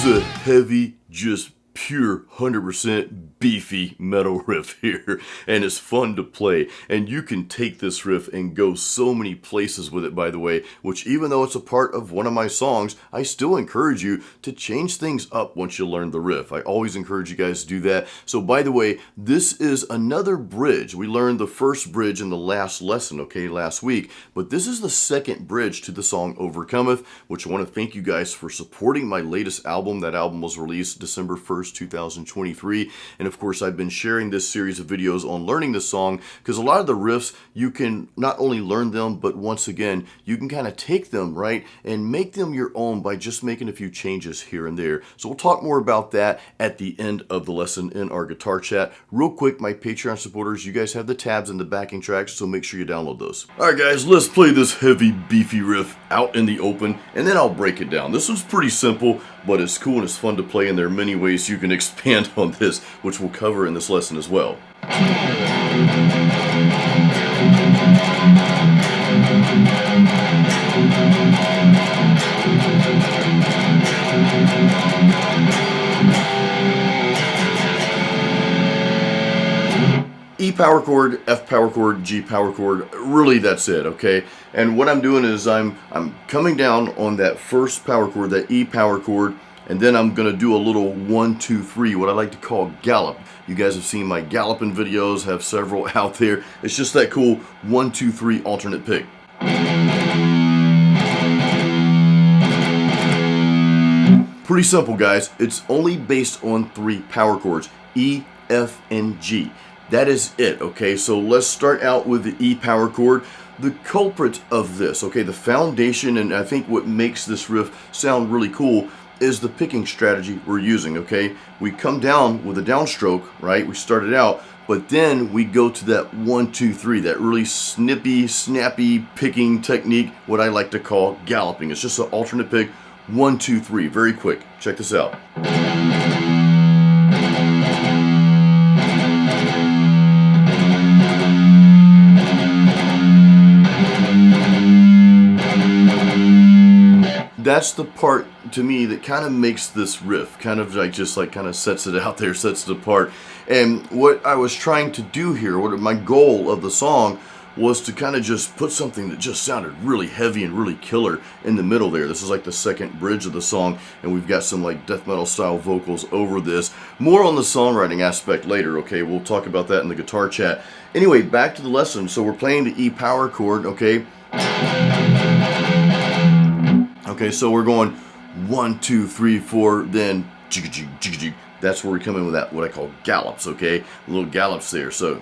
is a heavy, just pure 100% beefy metal riff here, and it's fun to play. And you can take this riff and go so many places with it, by the way, which even though it's a part of one of my songs, I still encourage you to change things up once you learn the riff. I always encourage you guys to do that. So by the way, this is another bridge. We learned the first bridge in the last lesson, okay, last week, but this is the second bridge to the song Overcometh, which I want to thank you guys for supporting my latest album. That album was released December 1st, 2023, and of course I've been sharing this series of videos on learning this song because a lot of the riffs you can not only learn them, but once again you can kind of take them, right, and make them your own by just making a few changes here and there. So we'll talk more about that at the end of the lesson in our guitar chat. Real quick, my Patreon supporters, you guys have the tabs and the backing tracks, so make sure you download those. Alright guys, let's play this heavy beefy riff out in the open, and then I'll break it down. This one's pretty simple, but it's cool and it's fun to play, and there are many ways you can expand on this, which we'll cover in this lesson as well. E power chord, F power chord, G power chord, really that's it, okay? And what I'm doing is I'm coming down on that first power chord, that E power chord, and then I'm gonna do a little 1, 2, 3, what I like to call gallop. You guys have seen my galloping videos, have several out there. It's just that cool 1, 2, 3 alternate pick. Pretty simple, guys. It's only based on 3 power chords, E, F, and G. That is it, okay? So let's start out with the E power chord. The culprit of this, okay, the foundation, and I think what makes this riff sound really cool is the picking strategy we're using, okay? We come down with a downstroke, right? We started out, but then we go to that 1, 2, 3, that really snippy, snappy picking technique, what I like to call galloping. It's just an alternate pick, 1, 2, 3, very quick. Check this out. That's the part to me that kind of makes this riff, kind of sets it out there, sets it apart. And what I was trying to do here, what my goal of the song was to kind of just put something that just sounded really heavy and really killer in the middle there. This is like the second bridge of the song, and we've got some like death metal style vocals over this. More on the songwriting aspect later, okay? We'll talk about that in the guitar chat. Anyway, back to the lesson. So we're playing the E power chord, okay? Okay, so we're going 1, 2, 3, 4, then jig jig jig jig. That's where we come in with that, what I call gallops, okay? Little gallops there, so.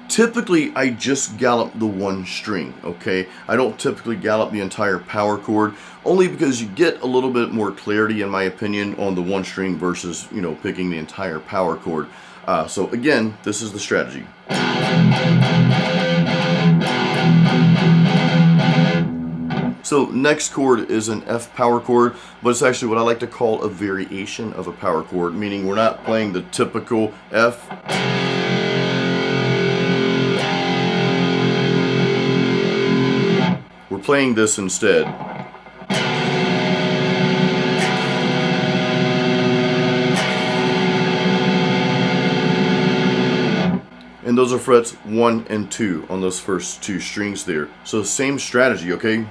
Typically, I just gallop the one string, okay? I don't typically gallop the entire power chord, only because you get a little bit more clarity, in my opinion, on the one string versus, you know, picking the entire power chord. So again, this is the strategy. So next chord is an F power chord, but it's actually what I like to call a variation of a power chord, meaning we're not playing the typical F. We're playing this instead. And those are frets 1 and 2 on those first 2 strings there. So same strategy, okay?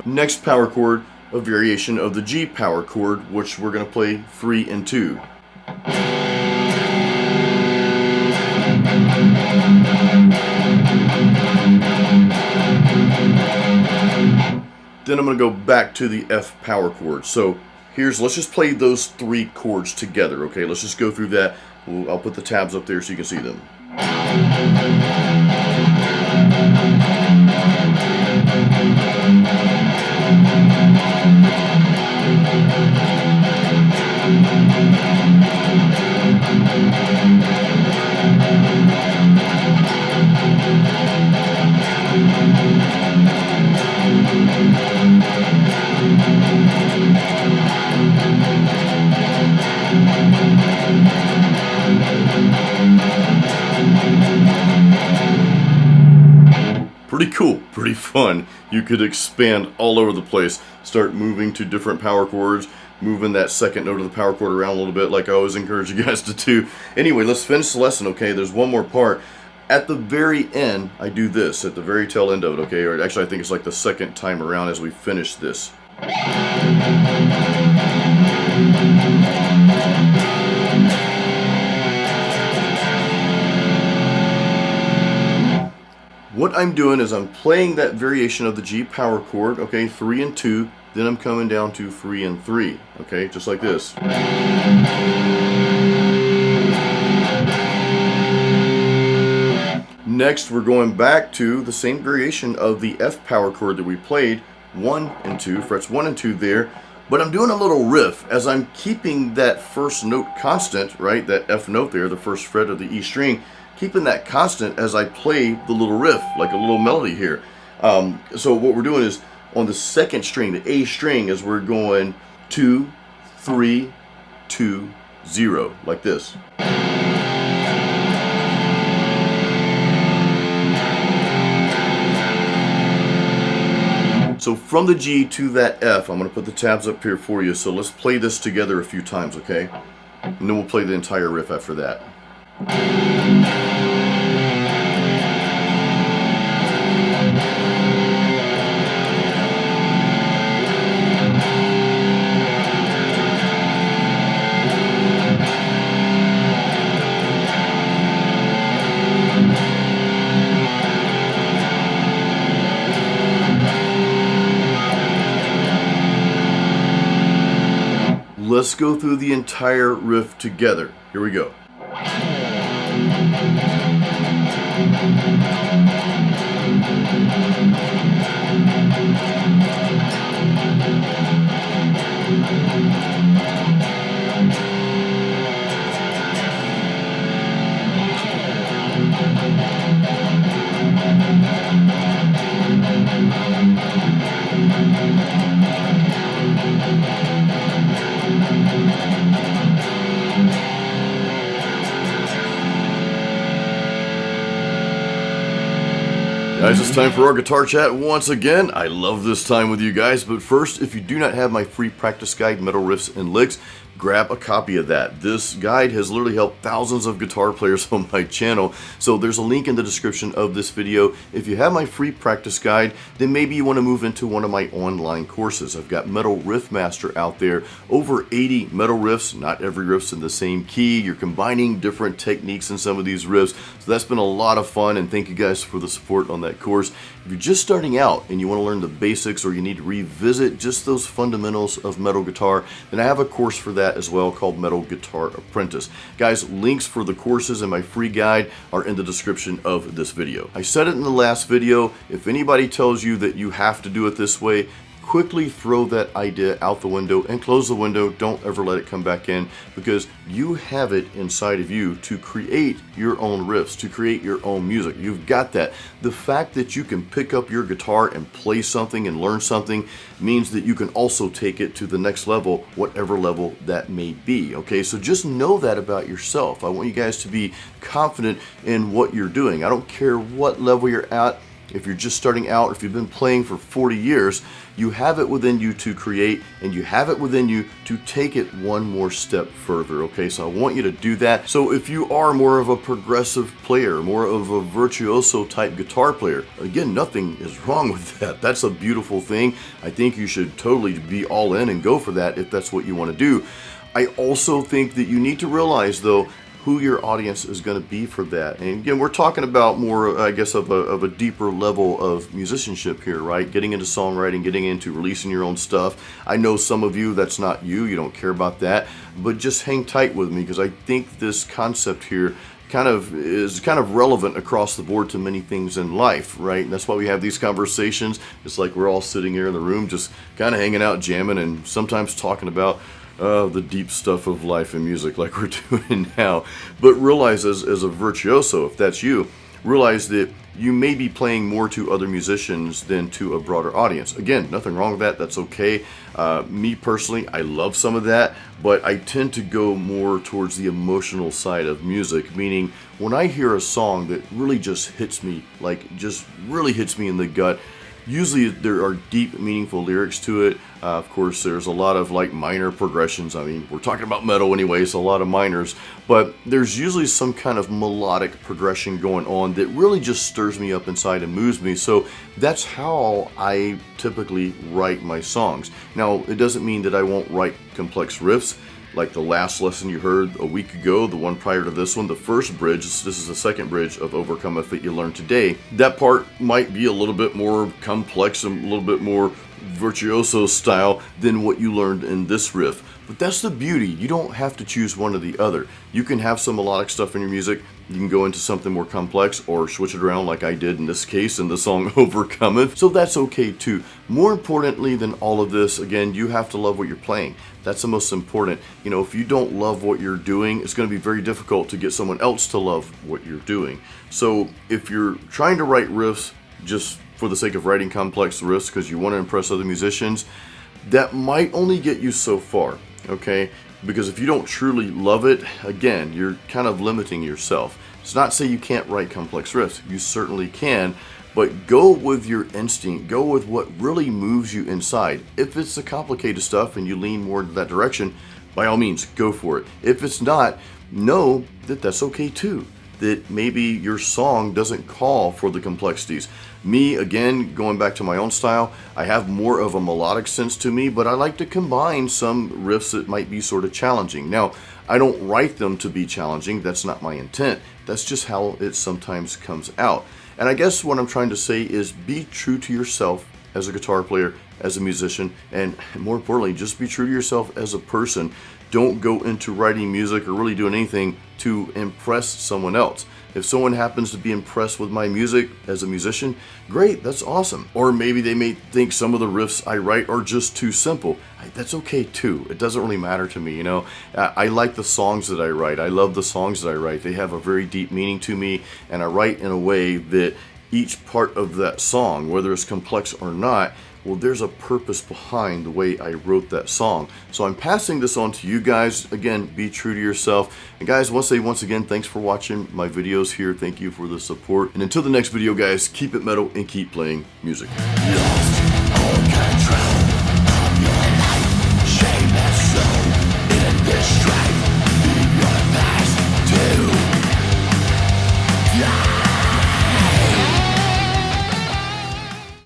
Next power chord, a variation of the G power chord, which we're going to play 3 and 2. Then I'm going to go back to the F power chord. So let's just play those 3 chords together, okay? Let's just go through that. I'll put the tabs up there so you can see them. pretty cool, pretty fun. You could expand all over the place, start moving to different power chords, moving that second note of the power chord around a little bit like I always encourage you guys to do. Anyway, let's finish the lesson, okay? There's one more part. At the very end, I do this, at the very tail end of it, okay? Or actually, I think it's like the second time around as we finish this. What I'm doing is I'm playing that variation of the G power chord, okay, 3 and 2, then I'm coming down to 3 and 3, okay, just like this. Next, we're going back to the same variation of the F power chord that we played, 1 and 2, frets 1 and 2 there, but I'm doing a little riff as I'm keeping that first note constant, right, that F note there, the first fret of the E string, keeping that constant as I play the little riff, like a little melody here. So what we're doing is on the second string, the A string, is we're going 2, 3, 2, 0, like this. So from the G to that F, I'm going to put the tabs up here for you. So let's play this together a few times, okay? And then we'll play the entire riff after that. Let's go through the entire riff together. Here we go. Guys, it's time for our guitar chat once again. I love this time with you guys, but first, if you do not have my free practice guide, Metal Riffs and Licks, grab a copy of that. This guide has literally helped thousands of guitar players on my channel, so there's a link in the description of this video. If you have my free practice guide, then maybe you want to move into one of my online courses. I've got Metal Riff Master out there, over 80 metal riffs. Not every riff's in the same key. You're combining different techniques in some of these riffs, so that's been a lot of fun, and thank you guys for the support on that course. If you're just starting out and you want to learn the basics, or you need to revisit just those fundamentals of metal guitar, then I have a course for that as well called Metal Guitar Apprentice. Guys, links for the courses and my free guide are in the description of this video. I said it in the last video, if anybody tells you that you have to do it this way, quickly throw that idea out the window and close the window. Don't ever let it come back in, because you have it inside of you to create your own riffs, to create your own music. You've got that. The fact that you can pick up your guitar and play something and learn something means that you can also take it to the next level, whatever level that may be. Okay, so just know that about yourself. I want you guys to be confident in what you're doing. I don't care what level you're at. If you're just starting out, if you've been playing for 40 years, you have it within you to create, and you have it within you to take it one more step further, okay? So I want you to do that. So if you are more of a progressive player, more of a virtuoso type guitar player, again, nothing is wrong with that. That's a beautiful thing. I think you should totally be all in and go for that if that's what you want to do. I also think that you need to realize, though, who your audience is going to be for that. And again, we're talking about more, I guess, of a deeper level of musicianship here, right? Getting into songwriting, getting into releasing your own stuff. I know some of you, that's not you, you don't care about that, but just hang tight with me, because I think this concept here is kind of relevant across the board to many things in life, right? And that's why we have these conversations. It's like we're all sitting here in the room just kind of hanging out, jamming, and sometimes talking about the deep stuff of life and music like we're doing now. But realize, as a virtuoso, if that's you, realize that you may be playing more to other musicians than to a broader audience. Again, nothing wrong with that, that's okay. Me personally, I love some of that, but I tend to go more towards the emotional side of music, meaning when I hear a song that really just hits me, like just really hits me in the gut, usually there are deep, meaningful lyrics to it. Of course, there's a lot of like minor progressions. I mean, we're talking about metal anyway, so a lot of minors. But there's usually some kind of melodic progression going on that really just stirs me up inside and moves me. So that's how I typically write my songs. Now, it doesn't mean that I won't write complex riffs. Like the last lesson you heard a week ago, the one prior to this one, the first bridge, this is the second bridge of Overcometh that you learned today. That part might be a little bit more complex and a little bit more virtuoso style than what you learned in this riff. But that's the beauty. You don't have to choose one or the other. You can have some melodic stuff in your music. You can go into something more complex or switch it around like I did in this case in the song Overcometh. So that's okay too. More importantly than all of this, again, you have to love what you're playing. That's the most important. You know, if you don't love what you're doing, it's going to be very difficult to get someone else to love what you're doing. So if you're trying to write riffs just for the sake of writing complex riffs because you want to impress other musicians, that might only get you so far, okay? Because if you don't truly love it, again, you're kind of limiting yourself. It's not to say you can't write complex riffs. You certainly can, but go with your instinct. Go with what really moves you inside. If it's the complicated stuff and you lean more into that direction, by all means, go for it. If it's not, know that that's okay too. That maybe your song doesn't call for the complexities. Me, again, going back to my own style, I have more of a melodic sense to me, but I like to combine some riffs that might be sort of challenging. Now, I don't write them to be challenging. That's not my intent. That's just how it sometimes comes out. And I guess what I'm trying to say is be true to yourself as a guitar player, as a musician, and more importantly, just be true to yourself as a person. Don't go into writing music or really doing anything to impress someone else. If someone happens to be impressed with my music as a musician, great, that's awesome. Or maybe they may think some of the riffs I write are just too simple. That's okay too. It doesn't really matter to me, you know. I like the songs that I write. I love the songs that I write. They have a very deep meaning to me, and I write in a way that each part of that song, whether it's complex or not, well, there's a purpose behind the way I wrote that song. So I'm passing this on to you guys. Again, be true to yourself. And guys, once again, thanks for watching my videos here. Thank you for the support. And until the next video, guys, keep it metal and keep playing music. Lost all control.